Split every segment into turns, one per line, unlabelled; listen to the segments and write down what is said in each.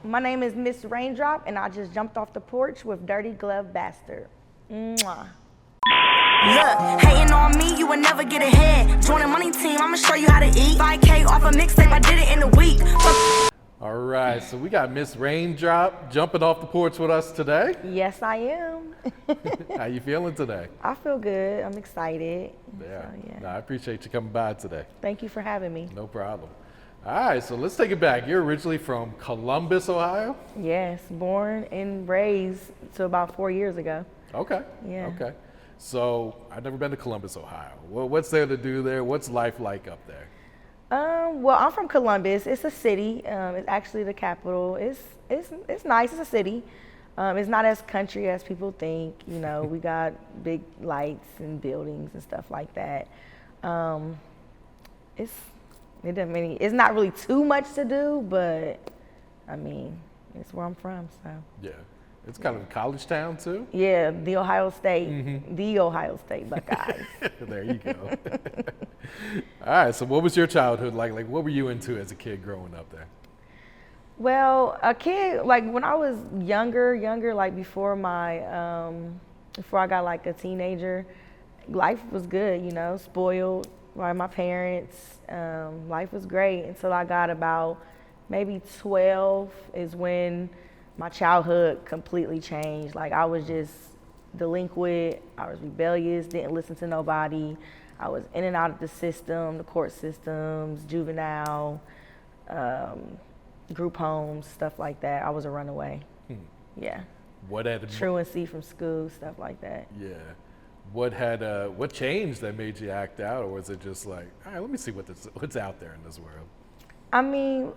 My name is Miss Raindrop, and I just jumped off the porch with Dirty Glove Bastard. Mwah.
Look, hating on me, you will never get ahead. Join the money team, I'ma show you how to eat. 5K off a mixtape, I did it in a week.
All right, so we got Miss Raindrop jumping off the porch with us today.
Yes, I am.
How you feeling today?
I feel good. I'm excited.
Yeah.
So,
No, I appreciate you coming by today.
Thank you for having me.
No problem. All right, so let's take it back. You're originally from Columbus, Ohio?
Yes, born and raised to about 4 years ago.
Okay.
Yeah.
Okay. So I've never been to Columbus, Ohio. Well, what's there to do there? What's life like up there?
Well, I'm from Columbus. It's a city. It's actually the capital. It's nice. It's a city. It's not as country as people think. You know, we got big lights and buildings and stuff like that. It's not really too much to do, but I mean, it's where I'm from. So
Yeah. It's kind of a college town too?
yeah, the Ohio State Buckeyes.
There you go. All right, so what was your childhood like? Like, what were you into as a kid growing up there?
Well, a kid, like when I was younger, like before I got like a teenager, life was good, you know, spoiled by my parents. Life was great until I got about maybe 12 is when my childhood completely changed. Like I was just delinquent, I was rebellious, didn't listen to nobody. I was in and out of the system, the court systems, juvenile, group homes, stuff like that. I was a runaway. Yeah. Truancy from school, stuff like that.
Yeah. What changed that made you act out, or was it just like, all right, let me see what's out there in this world?
I mean,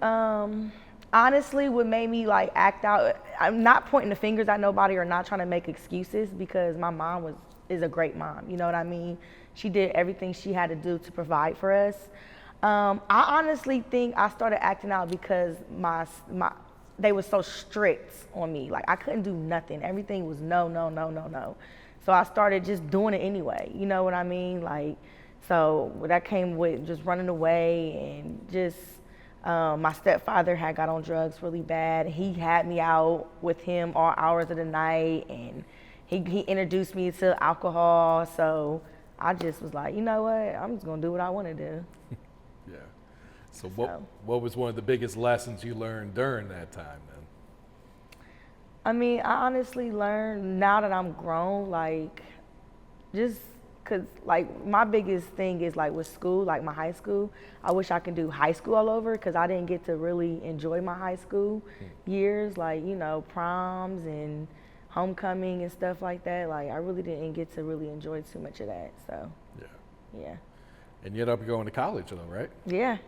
honestly, what made me like act out, I'm not pointing the fingers at nobody or not trying to make excuses, because my mom is a great mom. You know what I mean? She did everything she had to do to provide for us. I honestly think I started acting out because they were so strict on me. Like I couldn't do nothing. Everything was no. So I started just doing it anyway. You know what I mean? Like, so that came with just running away and just, my stepfather had got on drugs really bad. He had me out with him all hours of the night, and he introduced me to alcohol. So I just was like, you know what? I'm just gonna do what I want to do.
Yeah. So what was one of the biggest lessons you learned during that time then?
I mean, I honestly learned now that I'm grown, like, just cause like my biggest thing is like with school, like my high school, I wish I could do high school all over, cause I didn't get to really enjoy my high school years, like, you know, proms and homecoming and stuff like that. Like I really didn't get to really enjoy too much of that, so. Yeah.
And you ended up going to college though, right?
Yeah.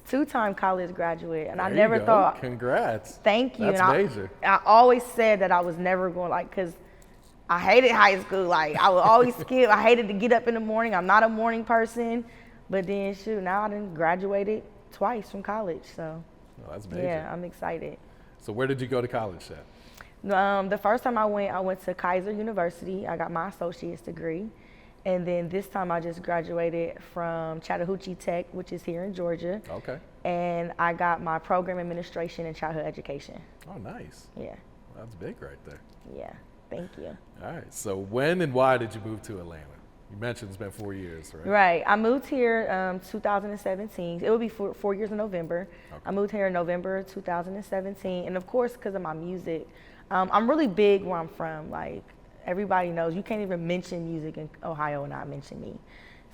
Two-time college graduate, and
There
I never
you go.
thought.
Congrats.
Thank you.
That's
and
major.
I always said that I was never going, like, cause I hated high school. Like I would always skip. I hated to get up in the morning. I'm not a morning person, but then shoot, now I done graduated twice from college. So
Oh, that's major.
yeah, I'm excited.
So where did you go to college at?
The first time I went to Kaiser University. I got my associate's degree. And then this time I just graduated from Chattahoochee Tech, which is here in Georgia.
Okay.
And I got my program administration and childhood education.
Oh, nice.
Yeah,
Well, that's big right there.
yeah, thank you.
All right. So when and why did you move to Atlanta? You mentioned it's been 4 years, right?
Right, I moved here 2017. It will be 4 years in November.
Okay.
I moved here in November 2017. And of course, because of my music, I'm really big where I'm from. Like, everybody knows you can't even mention music in Ohio and not mention me.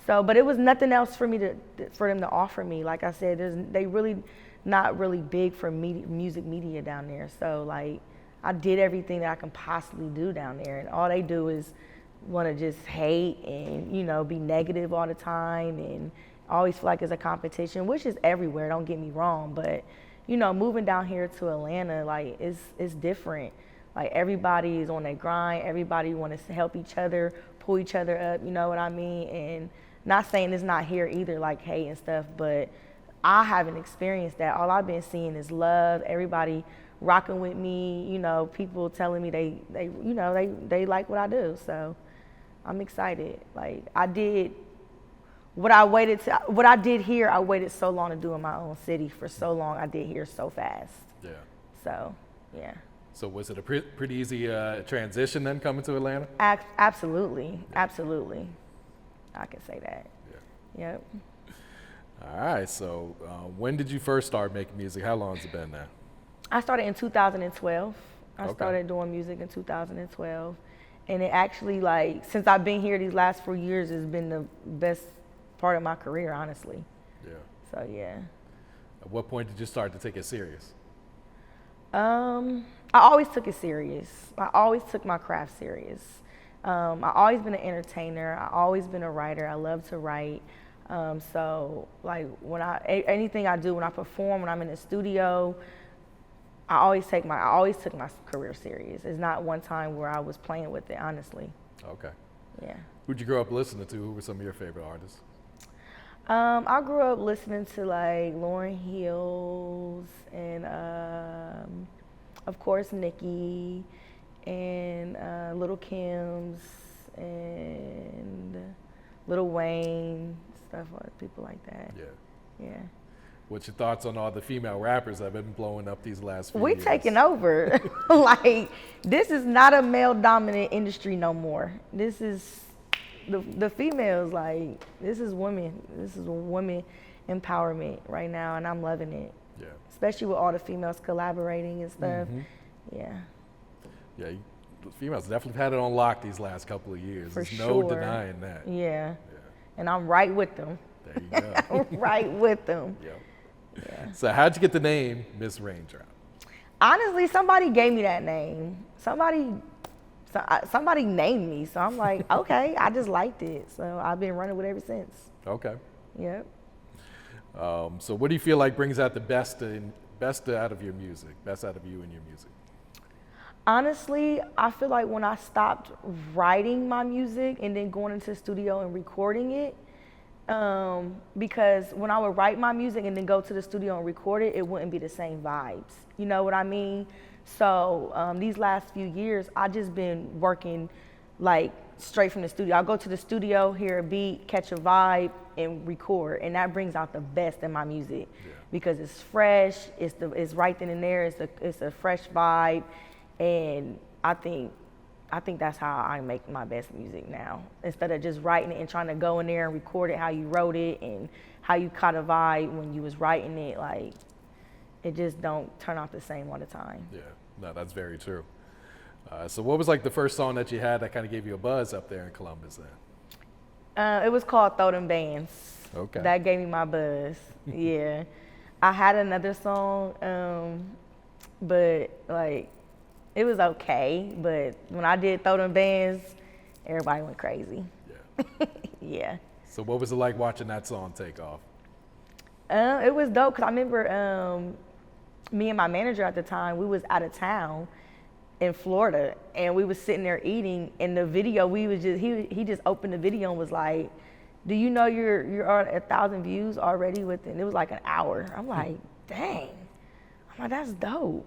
So, but it was nothing else for them to offer me. Like I said, they really not really big for music media down there. So like, I did everything that I can possibly do down there, and all they do is want to just hate and, you know, be negative all the time, and always feel like it's a competition, which is everywhere. Don't get me wrong, but you know, moving down here to Atlanta, like it's different. Like everybody is on their grind. Everybody wants to help each other, pull each other up. You know what I mean? And not saying it's not here either, like hate and stuff, but I haven't experienced that. All I've been seeing is love. Everybody rocking with me. You know, people telling me they like what I do. So I'm excited. Like I did what I did here. I waited so long to do in my own city for so long. I did here so fast.
Yeah.
So, yeah.
So was it a pretty easy transition then coming to Atlanta?
Absolutely. Absolutely. I can say that.
Yeah.
Yep.
All right. So when did you first start making music? How long has it been now?
I started in 2012. I
Okay.
started doing music in 2012. And it actually, like, since I've been here these last 4 years, has been the best part of my career, honestly.
Yeah.
So, yeah.
At what point did you start to take it serious?
I always took it serious. I always took my craft serious. I always been an entertainer. I always been a writer. I love to write. So, like, anything I do, when I perform, when I'm in the studio, I always took my career serious. It's not one time where I was playing with it, honestly.
Okay.
Yeah.
Who'd you grow up listening to? Who were some of your favorite artists?
I grew up listening to like Lauryn Hill's and of course Nicki and Little Kim's and Lil Wayne, stuff like people like that.
Yeah.
Yeah.
What's your thoughts on all the female rappers that have been blowing up these last few years?
We taking over. Like, this is not a male dominant industry no more. This is the females, like, this is women. This is women empowerment right now, and I'm loving it.
Yeah.
Especially with all the females collaborating and stuff. Yeah.
Yeah, the females definitely had it on lock these last couple of years.
For
There's no
sure.
denying that.
Yeah. And I'm right with them.
There you go.
I'm right with them.
Yep.
Yeah.
So how'd you get the name Miss Raindrop?
Honestly, somebody gave me that name. Somebody named me, so I'm like, okay, I just liked it. So I've been running with it ever since.
Okay.
Yep.
So what do you feel like brings out the best out of your music, best out of you and your music?
Honestly, I feel like when I stopped writing my music and then going into the studio and recording it, because when I would write my music and then go to the studio and record it, it wouldn't be the same vibes. You know what I mean? So these last few years, I just been working like straight from the studio. I'll go to the studio, hear a beat, catch a vibe, and record, and that brings out the best in my music because it's fresh. It's right then and there. It's a fresh vibe, and I think that's how I make my best music now. Instead of just writing it and trying to go in there and record it how you wrote it and how you caught a vibe when you was writing it, like, it just don't turn out the same all the time.
Yeah, no, that's very true. So what was like the first song that you had that kind of gave you a buzz up there in Columbus then?
It was called Throw Them Bands.
Okay.
That gave me my buzz. Yeah. I had another song, but like, it was okay. But when I did Throw Them Bands, everybody went crazy.
Yeah.
Yeah.
So what was it like watching that song take off?
It was dope because I remember me and my manager at the time, we was out of town in Florida, and we was sitting there eating. And the video, he just opened the video and was like, "Do you know you're at 1,000 views already within?" It was like an hour. I'm like, dang. I'm like, that's dope.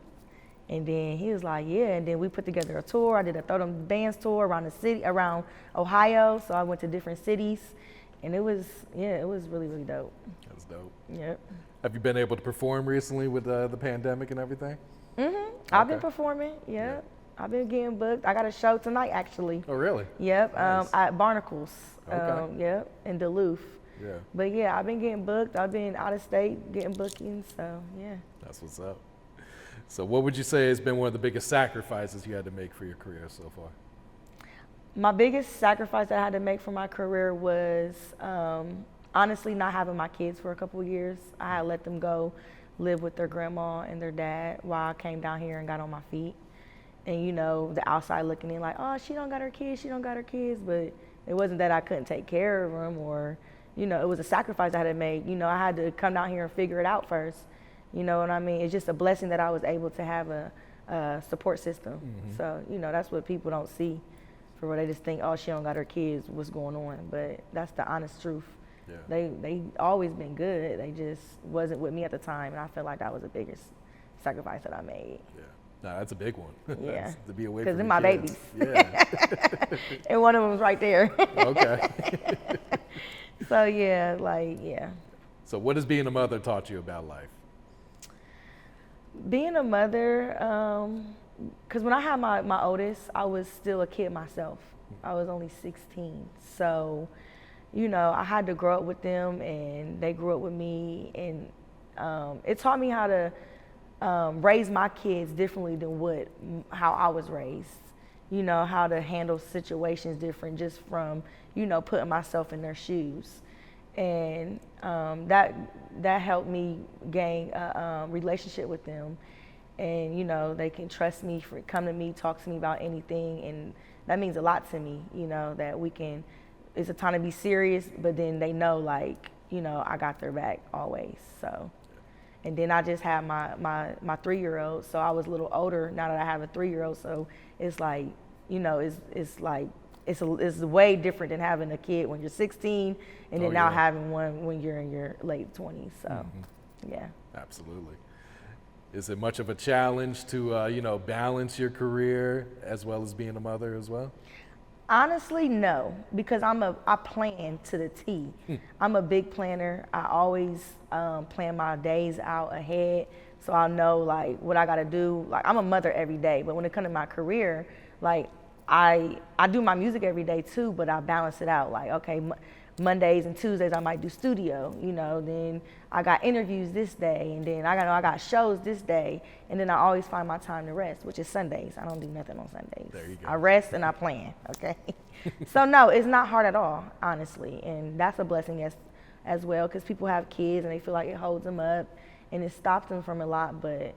And then he was like, yeah. And then we put together a tour. I did a Throw Them Bands tour around the city, around Ohio. So I went to different cities, and it was really, really dope.
That's dope.
Yep.
Have you been able to perform recently with the pandemic and everything?
I've been performing. Yep. I've been getting booked. I got a show tonight, actually.
Oh, really?
Yep.
Nice.
At Barnacles.
Okay.
Yep. In Duluth.
Yeah.
But yeah, I've been getting booked. I've been out of state getting bookings. So yeah.
That's what's up. So what would you say has been one of the biggest sacrifices you had to make for your career so far?
My biggest sacrifice that I had to make for my career was honestly not having my kids for a couple of years. I had let them go live with their grandma and their dad while I came down here and got on my feet. And you know, the outside looking in like, oh, she don't got her kids, but it wasn't that I couldn't take care of them, or, you know, it was a sacrifice I had to make. You know, I had to come down here and figure it out first. You know what I mean? It's just a blessing that I was able to have a support system. So, you know, that's what people don't see, for where they just think, oh, she don't got her kids, what's going on? But that's the honest truth.
Yeah.
They always been good. They just wasn't with me at the time, and I feel like that was the biggest sacrifice that I made.
Yeah. No, that's a big one.
Yeah.
That's to be away
Because
from
they're
your
my
kids.
babies.
Yeah.
And one of them was right there.
Okay.
So yeah, like, yeah.
So what has being a mother taught you about life?
Being a mother, because when I had my oldest, I was still a kid myself. I was only 16. So, you know, I had to grow up with them, and they grew up with me, and it taught me how to raise my kids differently than how I was raised. You know, how to handle situations different just from, you know, putting myself in their shoes. And that helped me gain a relationship with them. And, you know, they can trust me, come to me, talk to me about anything. And that means a lot to me, you know, that it's a time to be serious, but then they know, like, you know, I got their back always. So, and then I just had my 3-year-old, so I was a little older now that I have a 3-year-old. So it's like, you know, it's way different than having a kid when you're 16 and then now having one when you're in your late 20s. So, yeah.
Absolutely. Is it much of a challenge to, you know, balance your career as well as being a mother as well?
Honestly, no, because I plan to the T. I'm a big planner. I always plan my days out ahead, so I know, like, what I gotta do. Like, I'm a mother every day, but when it comes to my career, like, I do my music every day too, but I balance it out. Like, okay, Mondays and Tuesdays I might do studio, you know, then I got interviews this day, and then I got shows this day, and then I always find my time to rest, which is Sundays. I don't do nothing on Sundays.
There you go.
I rest and I plan, okay? So no, it's not hard at all, honestly, and that's a blessing as well, because people have kids and they feel like it holds them up and it stops them from a lot, but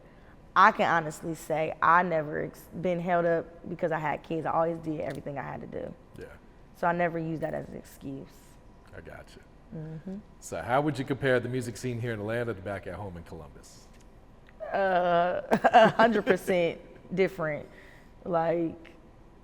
I can honestly say I never been held up because I had kids. I always did everything I had to do.
Yeah.
So I never use that as an excuse.
I got you. So how would you compare the music scene here in Atlanta to back at home in Columbus?
100% different. Like,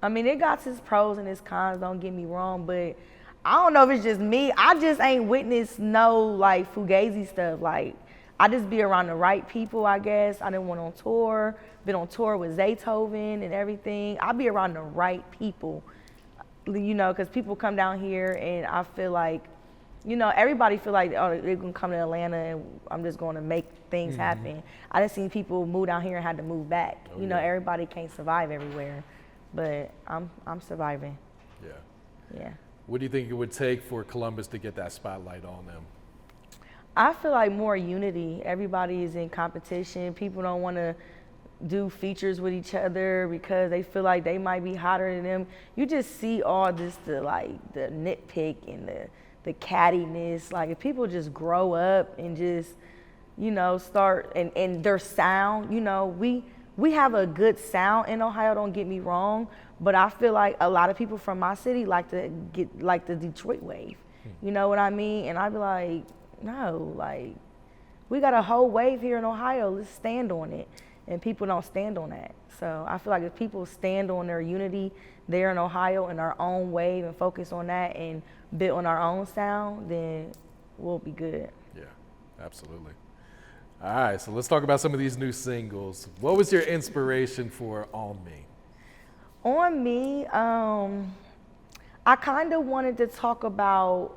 I mean, it got its pros and its cons, don't get me wrong, but I don't know if it's just me. I just ain't witnessed no, like, fugazi stuff. Like, I just be around the right people, I guess. I done went on tour, been on tour with Zaytoven and everything. I be around the right people, you know, because people come down here and I feel like, you know, everybody feel like, oh, they're going to come to Atlanta and I'm just going to make things happen. I done seen people move down here and had to move back. You know, everybody can't survive everywhere, but I'm surviving.
Yeah.
Yeah.
What do you think it would take for Columbus to get that spotlight on them?
I feel like more unity. Everybody is in competition. People don't want to do features with each other because they feel like they might be hotter than them. You just see all this, the nitpick and the cattiness. Like, if people just grow up and just, you know, start and their sound, you know, we have a good sound in Ohio, don't get me wrong, but I feel like a lot of people from my city like to get like the Detroit wave. You know what I mean? And I be like, no, like, we got a whole wave here in Ohio, let's stand on it. And people don't stand on that. So I feel like if people stand on their unity there in Ohio in our own wave and focus on that and build on our own sound, then we'll be good.
Yeah, absolutely. All right, so let's talk about some of these new singles. What was your inspiration for On Me?
On Me, I kind of wanted to talk about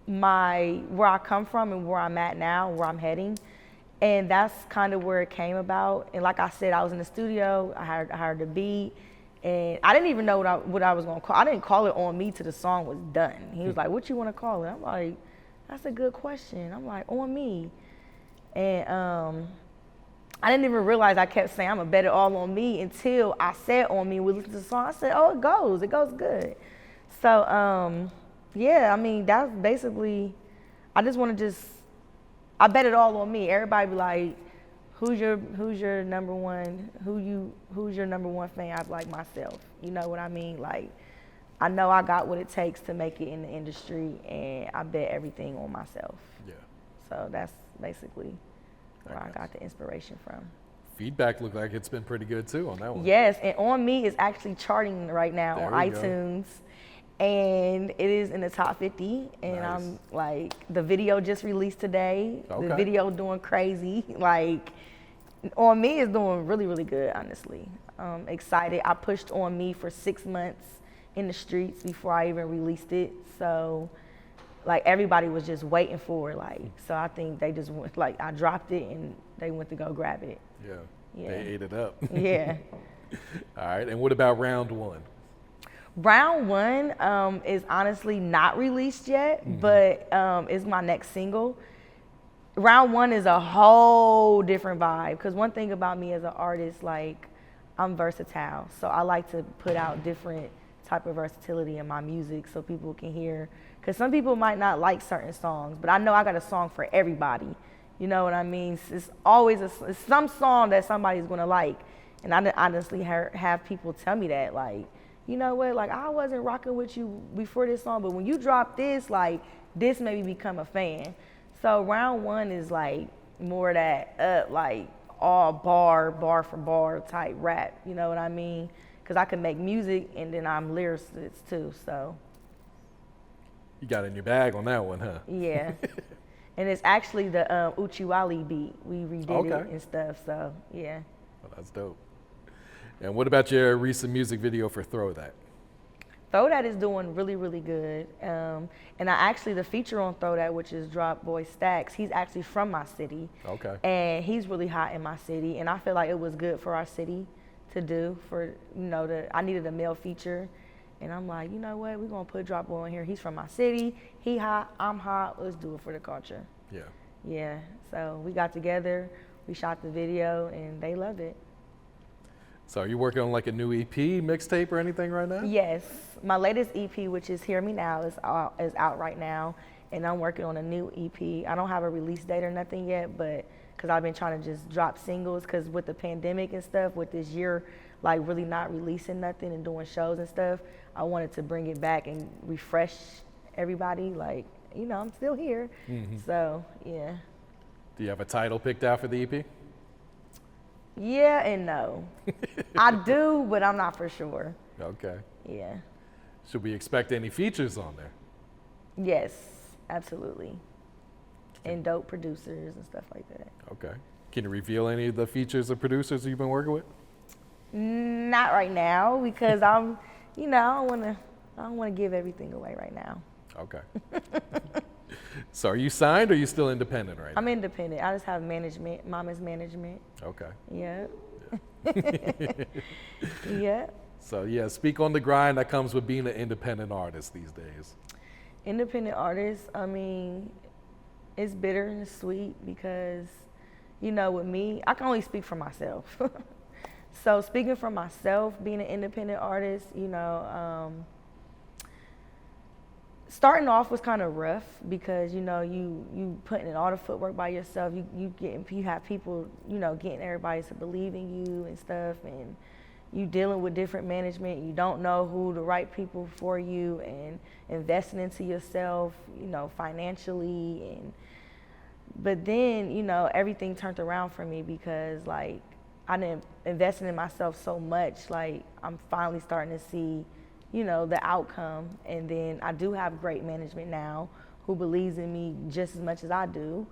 where I come from and where I'm at now, where I'm heading. And that's kind of where it came about. And like I said, I was in the studio, I hired the beat, and I didn't even know what I was gonna call. I didn't call it On Me till the song was done. He was like, what you wanna call it? I'm like, that's a good question. I'm like, On Me. And I didn't even realize I kept saying I'm gonna bet it all on me until I said On Me. We listened to the song, I said, oh, it goes good. So yeah, I mean, that's basically, I just wanna I bet it all on me. Everybody be like, who's your number one? Who's your number one fan? I'm like, myself. You know what I mean? Like, I know I got what it takes to make it in the industry, and I bet everything on myself.
Yeah.
So that's basically where I got the inspiration from.
Feedback looked like it's been pretty good too on that one.
Yes, and On Me is actually charting right now on iTunes. And it is in the top 50, and nice. I'm like, the video just released today. Okay. The video doing crazy. Like, On Me is doing really, really good, honestly. Excited. I pushed On Me for 6 months in the streets before I even released it. So, like everybody was just waiting for it. Like, so I think they just went, like, I dropped it and they went to go grab it.
Yeah.
Yeah.
They ate it up.
Yeah.
All right. And what about round one?
Round one is honestly not released yet, but it's my next single. Round one is a whole different vibe, because one thing about me as an artist, like, I'm versatile. So I like to put out different type of versatility in my music so people can hear, because some people might not like certain songs, but I know I got a song for everybody. You know what I mean? It's always it's some song that somebody's gonna like. And I honestly have people tell me that, like, you know what, like, I wasn't rocking with you before this song, but when you drop this, like, this made me become a fan. So round one is like more that like all bar for bar type rap, you know what I mean? Because I can make music and then I'm lyricist too, so.
You got it in your bag on that one, huh?
Yeah. And it's actually the Uchiwali beat. We redid it and stuff, so yeah.
Well, that's dope. And what about your recent music video for Throw That?
Throw That is doing really, really good. And the feature on Throw That, which is Drop Boy Stacks, he's actually from my city.
Okay.
And he's really hot in my city. And I feel like it was good for our city to do, I needed a male feature. And I'm like, you know what, we're gonna put Drop Boy on here. He's from my city, he hot, I'm hot, let's do it for the culture.
Yeah.
Yeah, so we got together, we shot the video, and they loved it.
So are you working on like a new EP, mixtape, or anything right now?
Yes, my latest EP, which is Hear Me Now, is out right now, and I'm working on a new EP. I don't have a release date or nothing yet, but because I've been trying to just drop singles, because with the pandemic and stuff, with this year, like really not releasing nothing and doing shows and stuff, I wanted to bring it back and refresh everybody. Like, I'm still here. So, yeah.
Do you have a title picked out for the EP?
Yeah and no. I do, but I'm not for sure.
Okay.
Yeah.
Should we expect any features on there?
Yes, absolutely. And dope producers and stuff like that.
Okay. Can you reveal any of the features or producers you've been working with?
Not right now, because I'm, I don't want to give everything away right now.
Okay. So are you signed or are you still independent right now?
I'm independent. I just have management, mama's management.
Okay.
Yeah. Yeah.
So yeah, speak on the grind that comes with being an independent artist these days.
Independent artist, I mean, it's bitter and it's sweet because, with me, I can only speak for myself. So speaking for myself, being an independent artist, starting off was kind of rough because, you putting in all the footwork by yourself. You have people, getting everybody to believe in you and stuff, and you dealing with different management. You don't know who the right people for you, and investing into yourself, financially. But then, everything turned around for me because, like, I didn't invest in myself so much. Like, I'm finally starting to see, the outcome. And then I do have great management now who believes in me just as much as I do.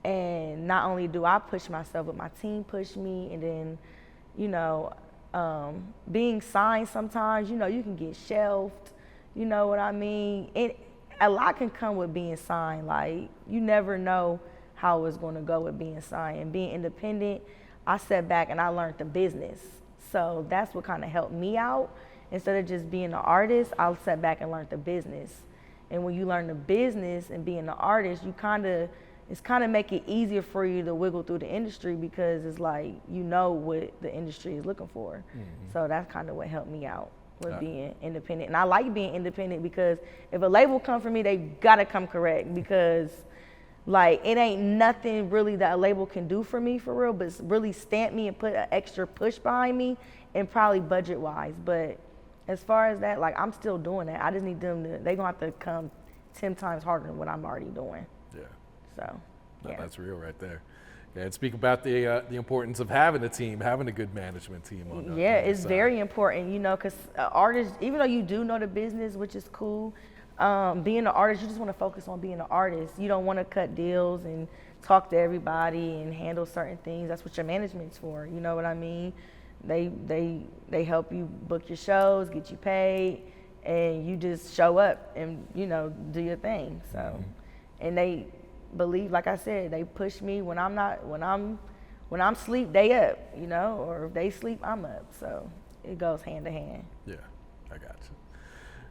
And not only do I push myself, but my team push me. And then, being signed sometimes, you can get shelved. You know what I mean? A lot can come with being signed. Like, you never know how it's going to go with being signed. And being independent, I sat back and I learned the business. So that's what kind of helped me out. Instead of just being an artist, I sat back and learned the business. And when you learn the business and being an artist, it's kind of make it easier for you to wiggle through the industry because it's like, what the industry is looking for. So that's kind of what helped me out with being independent. And I like being independent because if a label come for me, they gotta come correct because, like, it ain't nothing really that a label can do for me for real, but it's really stamp me and put an extra push behind me and probably budget wise. But as far as that, like, I'm still doing that. I just need them they gonna have to come 10 times harder than what I'm already doing. Yeah. So,
yeah. That's real right there. Yeah, and speak about the importance of having a team, having a good management team on
Yeah, it's very important, because artists, even though you do know the business, which is cool, being an artist, you just want to focus on being an artist. You don't want to cut deals and talk to everybody and handle certain things. That's what your management's for. You know what I mean? They help you book your shows, get you paid, and you just show up and, you know, do your thing. So, and they believe, like I said, they push me when I'm asleep, they up, you know, or if they sleep, I'm up. So it goes hand to hand.
Yeah, I got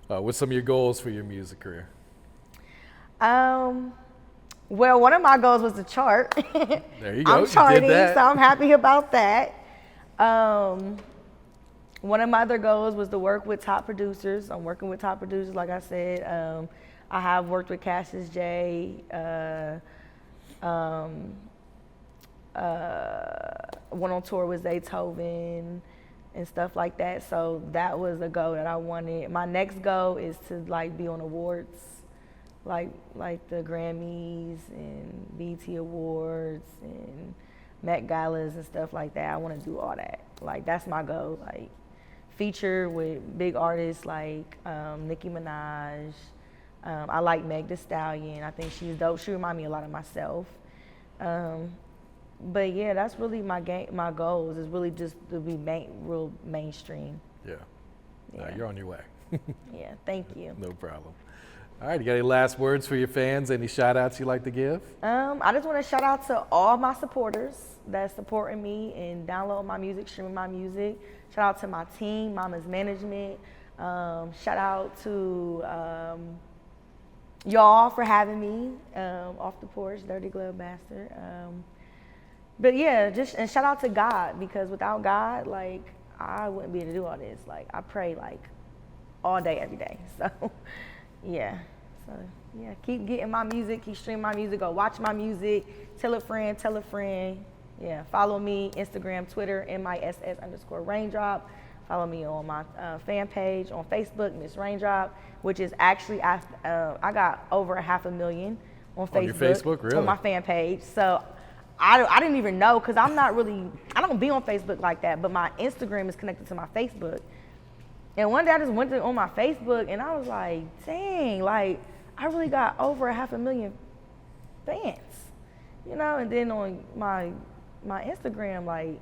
you. What's some of your goals for your music career?
Well, one of my goals was to chart.
There you go.
I'm charting,
you did that.
so I'm happy about that. One of my other goals was to work with top producers. I'm working with top producers, like I said. I have worked with Cassius J. Went on tour with Zaytoven and stuff like that. So that was a goal that I wanted. My next goal is to like be on awards, like the Grammys and BET Awards and Met Galas and stuff like that. I want to do all that. Like that's my goal. Like feature with big artists like Nicki Minaj. I like Meg Thee Stallion. I think she's dope. She reminds me a lot of myself. But yeah, that's really my goals is really just to be real mainstream.
Yeah. You're on your way.
Yeah, thank you.
No problem. All right, you got any last words for your fans? Any shout outs you'd like to give?
I just want to shout out to all my supporters that's supporting me and downloading my music, streaming my music. Shout out to my team, Mama's Management. Shout out to y'all for having me off the porch, Dirty Glove Bastard. But yeah, and shout out to God, because without God, like, I wouldn't be able to do all this. Like, I pray, like, all day, every day. So, yeah. So, yeah, keep getting my music, keep streaming my music, go watch my music, tell a friend, tell a friend. Yeah, follow me, Instagram, Twitter, MISS_Raindrop. Follow me on my fan page on Facebook, Miss Raindrop, which is actually, I got over 500,000 on Facebook.
On your Facebook, really?
On my fan page. So, I didn't even know, because I don't be on Facebook like that, but my Instagram is connected to my Facebook. And one day I just went on my Facebook and I was like, dang, like, I really got over 500,000 fans, you know? And then on my Instagram, like,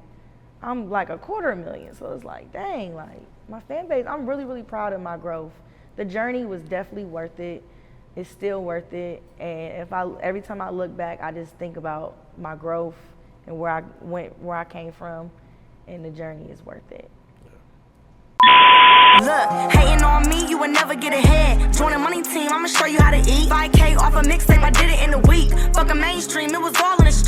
I'm like 250,000. So it's like, dang, like, my fan base, I'm really, really proud of my growth. The journey was definitely worth it. It's still worth it. And every time I look back, I just think about my growth and where I came from, and the journey is worth it.
Look, hating on me, you will never get ahead. Join a money team, I'ma show you how to eat. 5K off a mixtape, I did it in a week. Fuck a mainstream, it was all in the street.